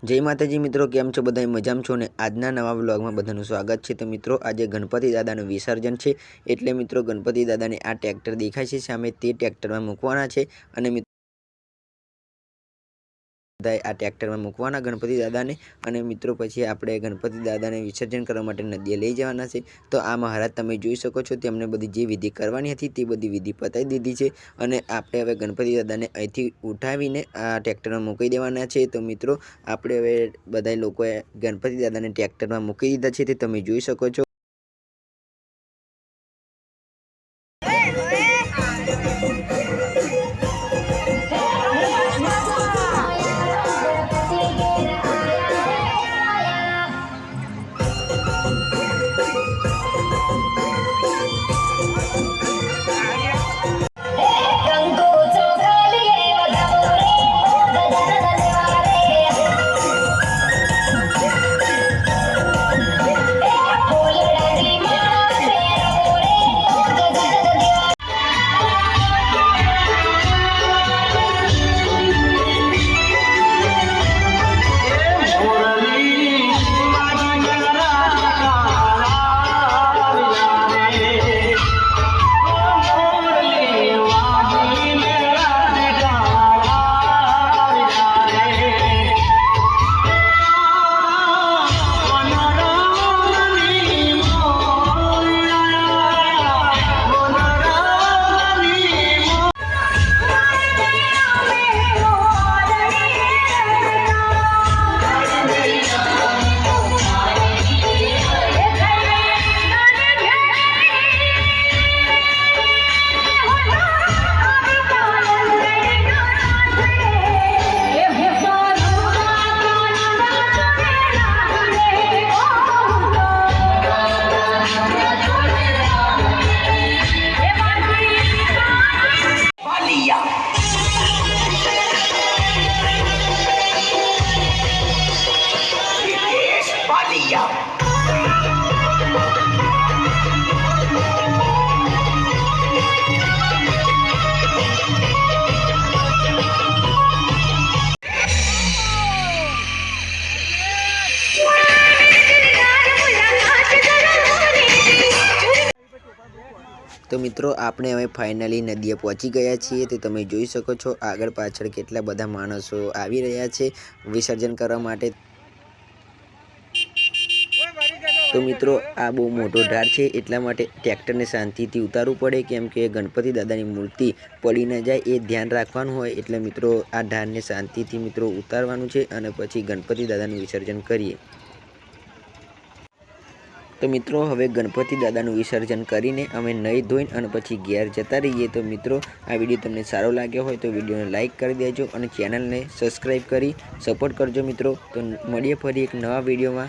जय माताजी मित्रों, केम छो बधाई मजाम छो ने आजना नवा व्लॉगमां बधानुं स्वागत छे। तो मित्रों आज गणपति दादानुं विसर्जन छे एटले मित्रों गणपति दादाने आ ट्रेक्टर देखाय छे सामे ते ट्रेक्टरमां मूकवाना छे अने आ ट्रेक्टर में मूकवाना गणपति दादा ने अने मित्रों पछी आपणे गणपति दादा ने विसर्जन करवा माटे नदीए लई जवाना छे। तो आ महाराज तमे जोई शको छो तेमणे बधी जे विधि करवानी हती ते बधी विधि पतावी दीधी छे अने आपणे हवे गणपति दादा ने અહીંથી उठावीने आ ट्रेक्टर में मूकी देवाना छे। तो मित्रों आपणे हवे बधाय लोकोए गणपति दादा ने ट्रेक्टर में मूकी दीधा छे ते तमे जोई शको छो। तो मित्रों आपणे हवे फाइनली नदीए पहोंची गया छीए। तो तमे जोई शको छो आगळ पाछळ केटला बधा माणसो आवी रह्या छे विसर्जन करवा माटे। तो मित्रों आ बहु मोटो ढार छे एटला माटे ट्रेक्टर ने शांतिथी उतारवू पड़े केम के गणपति दादानी मूर्ति पड़ी न जाए ए ध्यान राखवानुं होय। एटले मित्रों आ ढार ने शांतिथी मित्रों उतारवानुं छे अने पछी गणपति दादानुं विसर्जन करीए। तो मित्रों हवे गणपति दादानुं विसर्जन करीने अमे नहीं धोईने अने पछी घेर जता रहीए। तो मित्रों आ विडियो तमने सारो लाग्यो होय तो विडियो ने लाइक कर देजो अने चेनल ने सब्सक्राइब करी सपोर्ट करजो मित्रों। तो मळीए फरी एक नवा विडियो में।